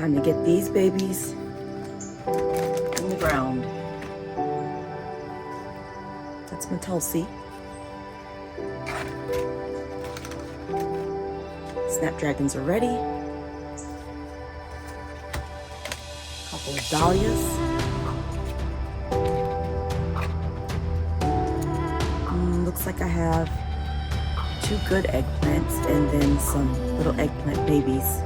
Time to get these babies in the ground. That's my Tulsi. Snapdragons are ready. A couple of dahlias. Looks like I have 2 good eggplants and then some little eggplant babies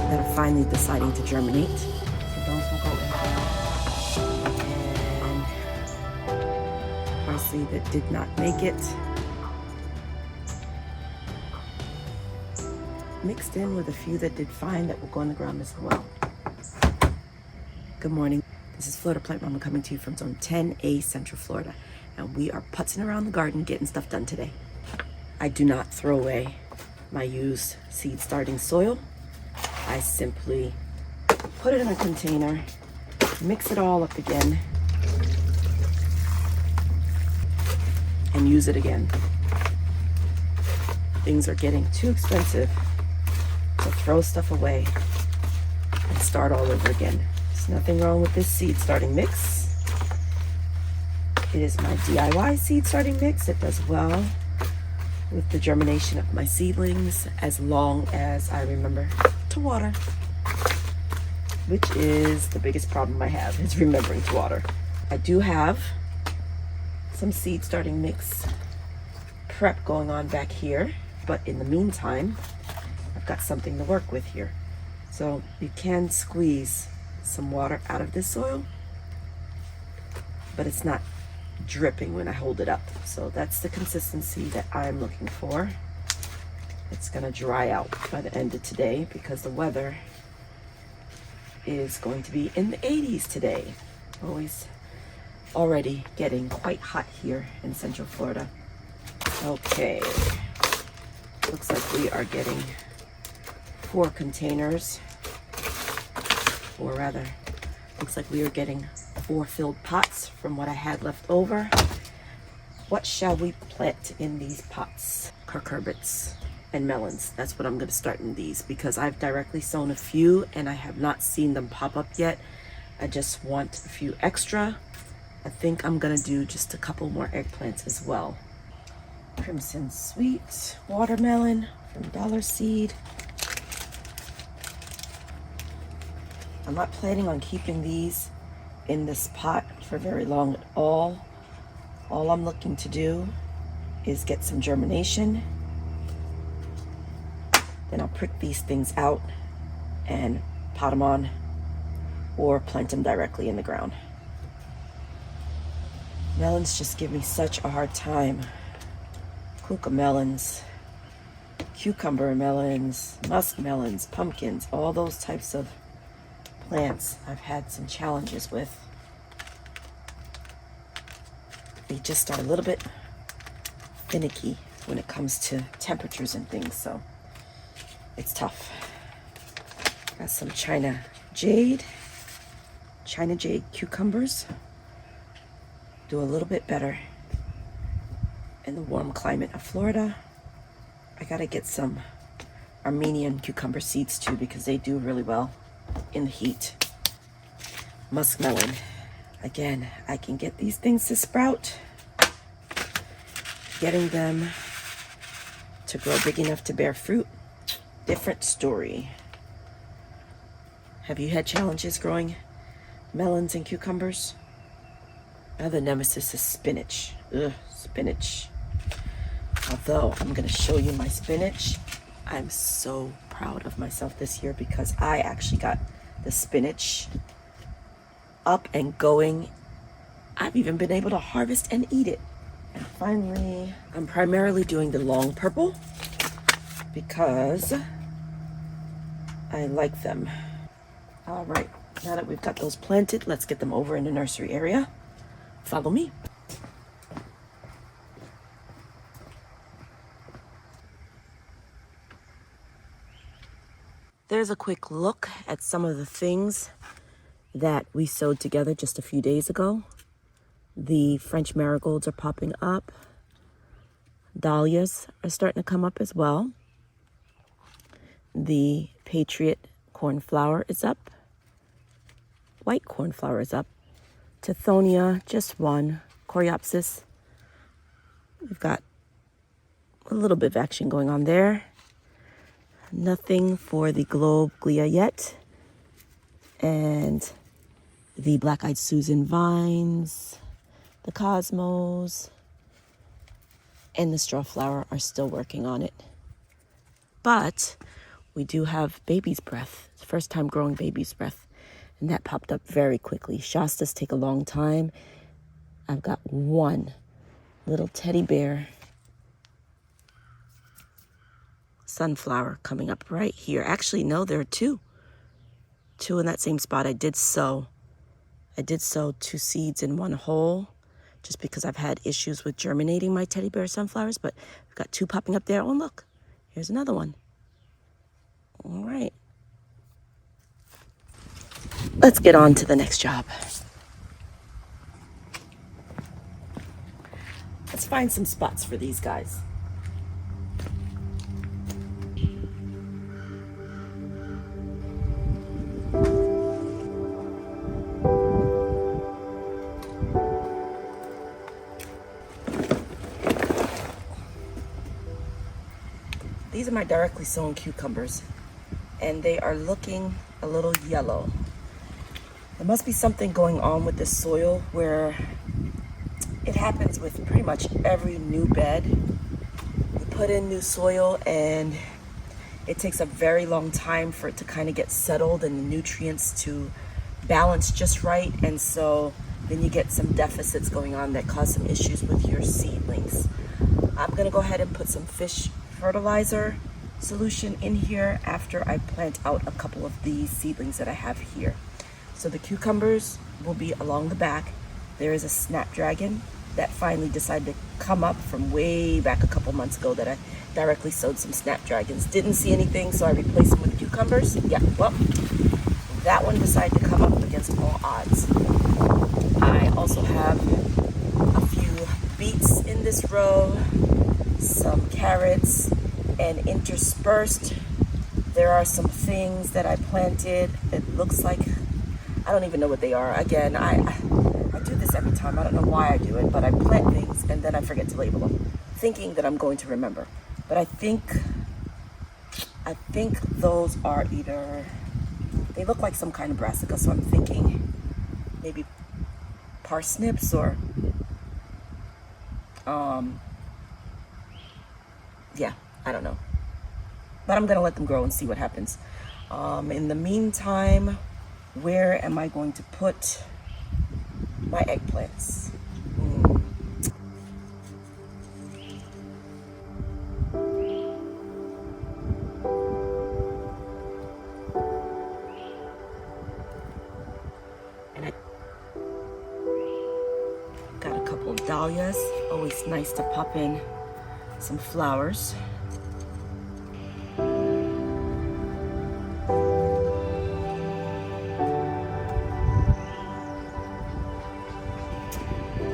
that are finally deciding to germinate. So those will go in there. And parsley that did not make it, mixed in with a few that did fine that will go in the ground as well. Good morning. This is Florida Plant Mama coming to you from Zone 10A, Central Florida. And we are putzing around the garden getting stuff done today. I do not throw away my used seed starting soil. I simply put it in a container, mix it all up again, and use it again. Things are getting too expensive to throw stuff away and start all over again. There's nothing wrong with this seed starting mix. It is my DIY seed starting mix. It does well with the germination of my seedlings as long as I remember to water, which is the biggest problem I have, is remembering to water. I do have some seed starting mix prep going on back here, but in the meantime, I've got something to work with here. So you can squeeze some water out of this soil, but it's not dripping when I hold it up. So that's the consistency that I'm looking for. It's gonna dry out by the end of today because the weather is going to be in the 80s today. Already getting quite hot here in Central Florida. Okay, looks like we are getting 4 containers, or rather, looks like we are getting 4 filled pots from what I had left over. What shall we plant in these pots? Cucurbits and melons. That's what I'm going to start in these because I've directly sown a few and I have not seen them pop up yet. I just want a few extra. I think I'm going to do just a couple more eggplants as well. Crimson Sweet watermelon from Dollar Seed. I'm not planning on keeping these in this pot for very long at all. All I'm looking to do is get some germination. Then I'll prick these things out and pot them on or plant them directly in the ground. Melons just give me such a hard time. Kuka melons, cucumber melons, musk melons, pumpkins, all those types of plants I've had some challenges with. They just are a little bit finicky when it comes to temperatures and things, so it's tough. Got some China jade cucumbers. Do a little bit better in the warm climate of Florida. I gotta get some Armenian cucumber seeds too because they do really well in the heat. Muskmelon. Again, I can get these things to sprout. Getting them to grow big enough to bear fruit, different story. Have you had challenges growing melons and cucumbers? Another nemesis is spinach. Ugh, spinach. Although I'm gonna show you my spinach. I'm so proud of myself this year because I actually got the spinach up and going. I've even been able to harvest and eat it. And finally, I'm primarily doing the long purple because I like them. All right, now that we've got those planted, let's get them over in the nursery area. Follow me. There's a quick look at some of the things that we sowed together just a few days ago. The French marigolds are popping up. Dahlias are starting to come up as well. The Patriot cornflower is up. White cornflower is up. Tithonia, just one. Coreopsis. We've got a little bit of action going on there. Nothing for the globiglia yet. And the black-eyed Susan vines, the cosmos, and the straw flower are still working on it. But we do have baby's breath. It's the first time growing baby's breath. And that popped up very quickly. Shastas take a long time. I've got one little teddy bear sunflower coming up right here. Actually, no, there are two. Two in that same spot. I did sow 2 seeds in one hole just because I've had issues with germinating my teddy bear sunflowers, but I've got 2 popping up there. Oh, look, here's another one. All right. Let's get on to the next job. Let's find some spots for these guys. These are my directly sown cucumbers, and they are looking a little yellow. There must be something going on with this soil where it happens with pretty much every new bed. You put in new soil and it takes a very long time for it to kind of get settled and the nutrients to balance just right. And so then you get some deficits going on that cause some issues with your seedlings. I'm gonna go ahead and put some fish fertilizer solution in here after I plant out a couple of these seedlings that I have here. So the cucumbers will be along the back. There is a snapdragon that finally decided to come up from way back a couple months ago that I directly sowed some snapdragons. Didn't see anything, so I replaced them with cucumbers. Yeah, well, that one decided to come up against all odds. I also have a few beets in this row, some carrots, and interspersed there are some things that I planted. It looks like, I don't even know what they are. Again, I do this every time. I don't know why I do it, but I plant things and then I forget to label them, thinking that I'm going to remember. But I think those are either, they look like some kind of brassica, so I'm thinking maybe parsnips or yeah, I don't know. But I'm gonna let them grow and see what happens. In the meantime, where am I going to put my eggplants? And I got a couple of dahlias. Always nice to pop in some flowers.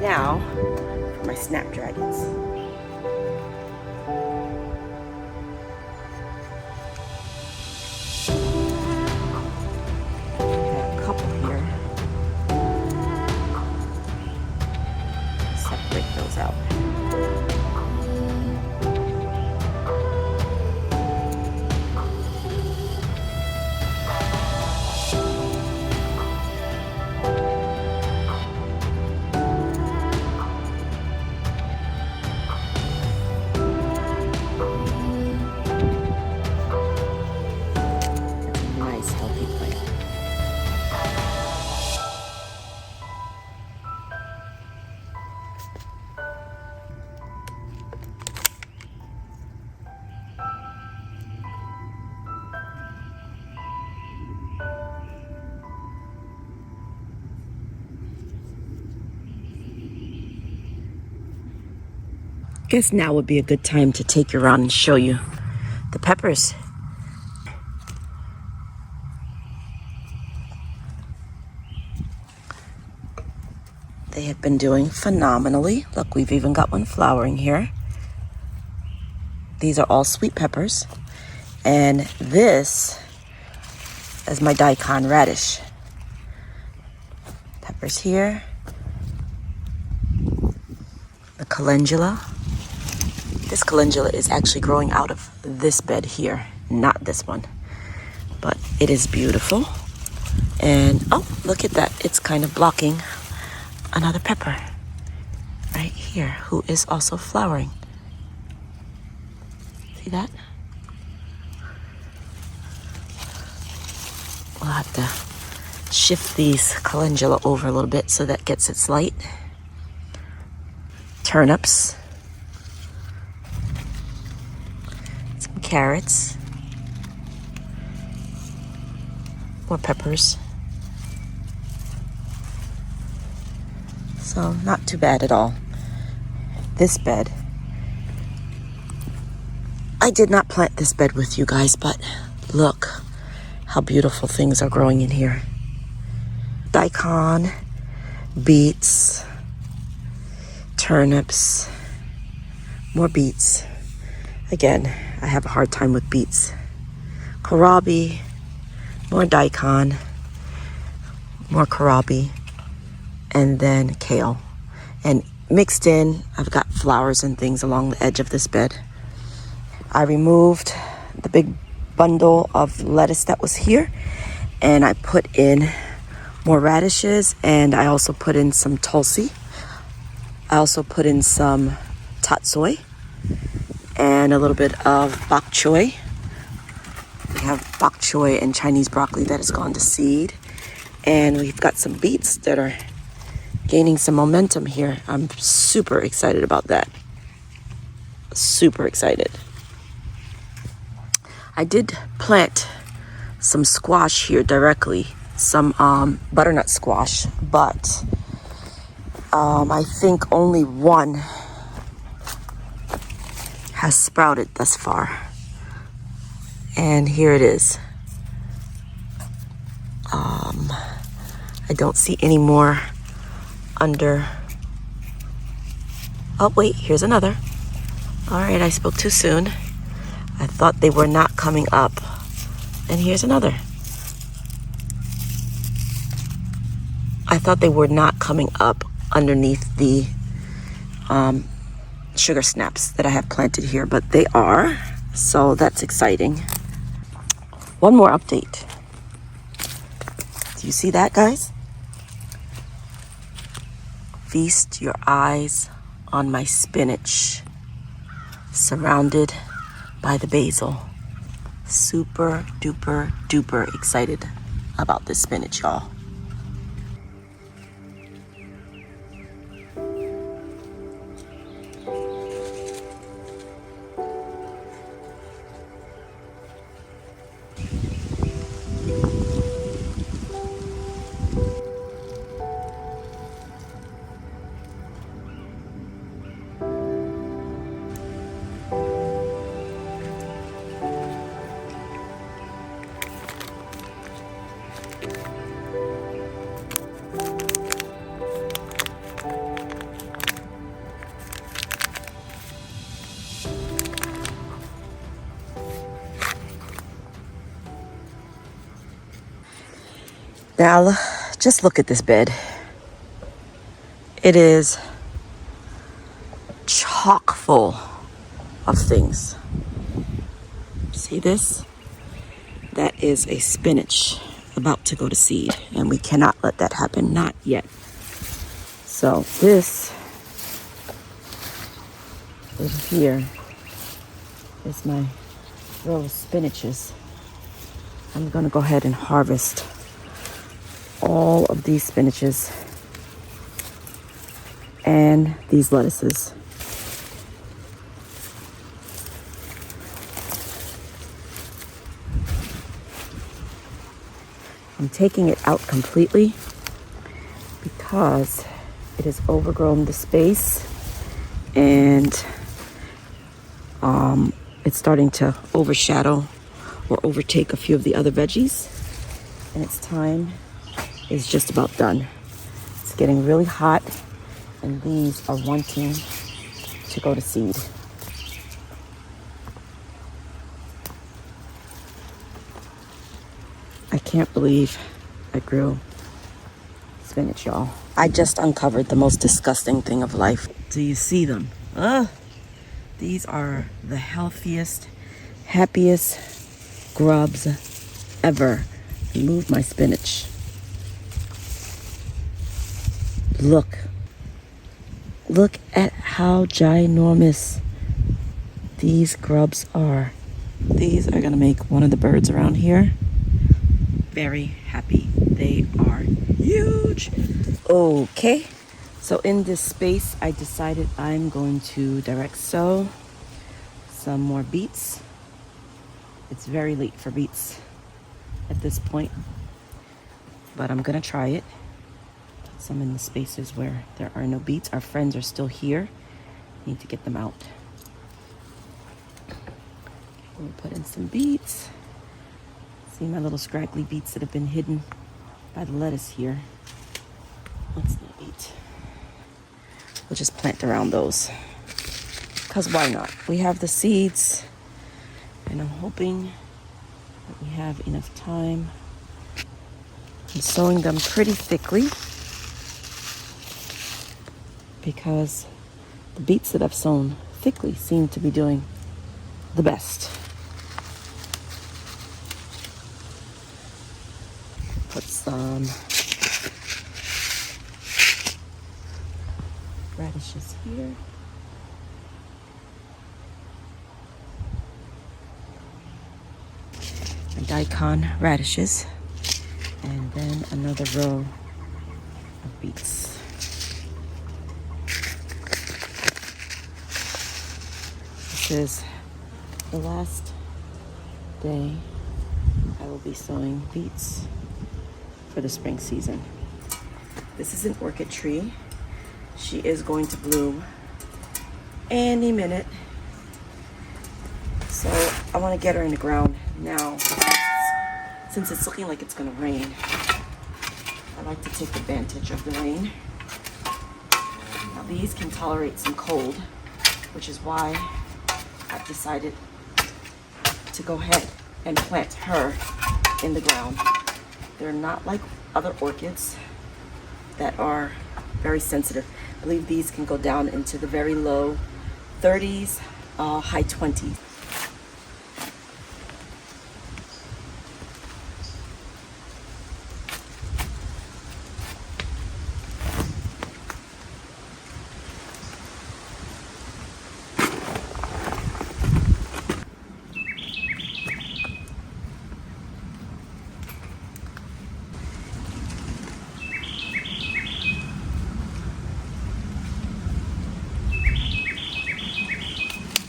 Now for my snapdragons. Got a couple here. Separate those out. Guess now would be a good time to take you around and show you the peppers. They have been doing phenomenally. Look, we've even got one flowering here. These are all sweet peppers. And this as my daikon radish. Peppers here. The calendula. This calendula is actually growing out of this bed here, not this one. But it is beautiful. And oh, look at that. It's kind of blocking another pepper right here, who is also flowering. See that? We'll have to shift these calendula over a little bit so that gets its light. Turnips. Some carrots. More peppers. So not too bad at all. This bed, I did not plant this bed with you guys, but look how beautiful things are growing in here. Daikon, beets, turnips, more beets. Again, I have a hard time with beets. Kohlrabi, more daikon, more kohlrabi, and then kale. And mixed in, I've got flowers and things along the edge of this bed. I removed the big bundle of lettuce that was here, and I put in more radishes, and I also put in some tulsi. I also put in some tatsoi and a little bit of bok choy. We have bok choy and Chinese broccoli that has gone to seed. And we've got some beets that are gaining some momentum here. I'm super excited about that. Super excited. I did plant some squash here directly, some butternut squash, but I think only one has sprouted thus far. And here it is. I don't see any more under. Oh, wait, here's another. All right, I spoke too soon. I thought they were not coming up. And here's another. I thought they were not coming up underneath the sugar snaps that I have planted here, but they are. So that's exciting. One more update. Do you see that, guys? Feast your eyes on my spinach, surrounded by the basil. Super duper duper excited about this spinach, y'all. Now, just look at this bed. It is chock full of things. See this? That is a spinach about to go to seed, and we cannot let that happen, not yet. So this over here is my row of spinaches. I'm gonna go ahead and harvest all of these spinaches and these lettuces. I'm taking it out completely because it has overgrown the space, and it's starting to overshadow or overtake a few of the other veggies, and its time is just about done. It's getting really hot, and these are wanting to go to seed. I can't believe I grew spinach, y'all. I just uncovered the most disgusting thing of life. Do you see them? These are the healthiest, happiest grubs ever. Remove my spinach. Look at how ginormous these grubs are. These are gonna make one of the birds around here very happy. They are huge. Okay, so in this space, I decided I'm going to direct sow some more beets. It's very late for beets at this point, but I'm gonna try it. Put some in the spaces where there are no beets. Our friends are still here. Need to get them out. We'll put in some beets. See my little scraggly beets that have been hidden by the lettuce here. Let's not eat. We'll just plant around those. Because why not? We have the seeds. And I'm hoping that we have enough time. I'm sowing them pretty thickly, because the beets that I've sown thickly seem to be doing the best. Put some radishes here. And daikon radishes. And then another row of beets. This is the last day I will be sowing beets for the spring season. This is an orchid tree. She is going to bloom any minute. So I want to get her in the ground now. Since it's looking like it's going to rain, I like to take advantage of the rain. Now these can tolerate some cold, which is why I've decided to go ahead and plant her in the ground. They're not like other orchids that are very sensitive. I believe these can go down into the very low 30s, high 20s.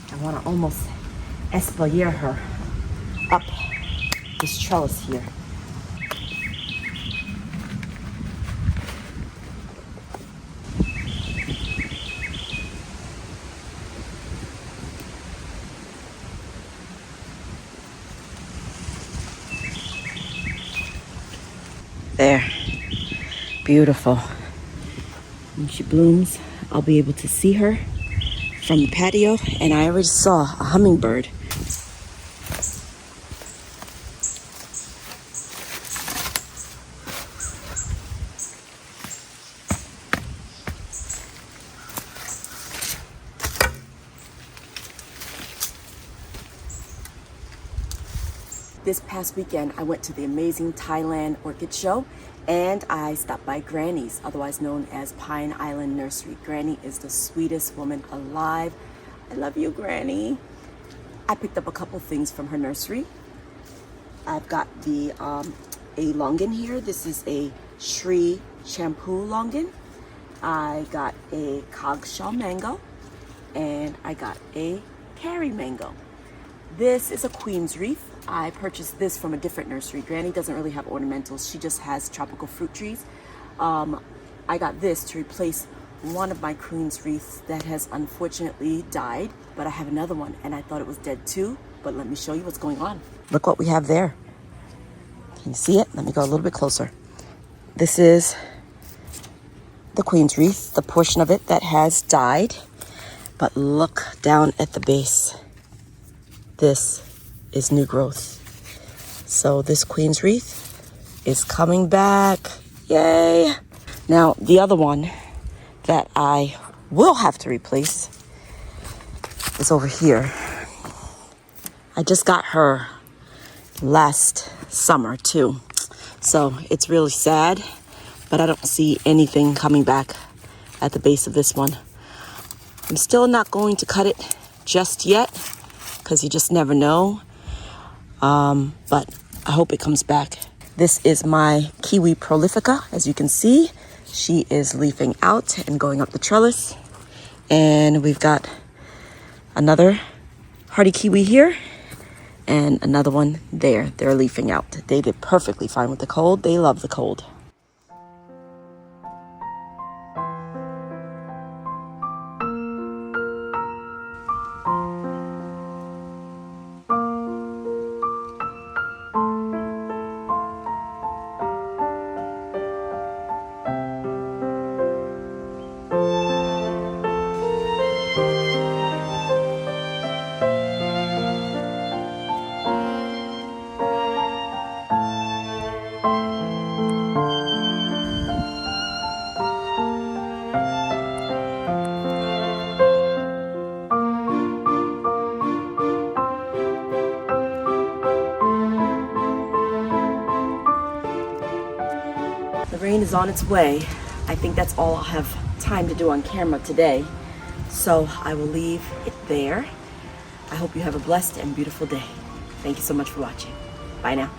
I want to almost espalier her up this trellis here. There. Beautiful. When she blooms, I'll be able to see her from the patio, and I already saw a hummingbird. This past weekend, I went to the amazing Thailand Orchid Show, and I stopped by Granny's, otherwise known as Pine Island Nursery. Granny is the sweetest woman alive. I love you, Granny. I picked up a couple things from her nursery. I've got the a longan here. This is a Sri shampoo longan. I got a coggeshell mango, and I got a Cari mango. This is a Queen's Wreath. I purchased this from a different nursery. Granny doesn't really have ornamentals. She just has tropical fruit trees. I got this to replace one of my Queen's Wreaths that has unfortunately died, but I have another one and I thought it was dead too. But let me show you what's going on. Look what we have there. Can you see it? Let me go a little bit closer. This is the Queen's Wreath, the portion of it that has died. But look down at the base. This is new growth. So this Queen's Wreath is coming back. Yay! Now, the other one that I will have to replace is over here. I just got her last summer too. So it's really sad, but I don't see anything coming back at the base of this one. I'm still not going to cut it just yet because you just never know. But I hope it comes back. This is my kiwi prolifica. As you can see, she is leafing out and going up the trellis. And we've got another hardy kiwi here and another one there. They're leafing out. They did perfectly fine with the cold. They love the cold. The rain is on its way. I think that's all I'll have time to do on camera today. So I will leave it there. I hope you have a blessed and beautiful day. Thank you so much for watching. Bye now.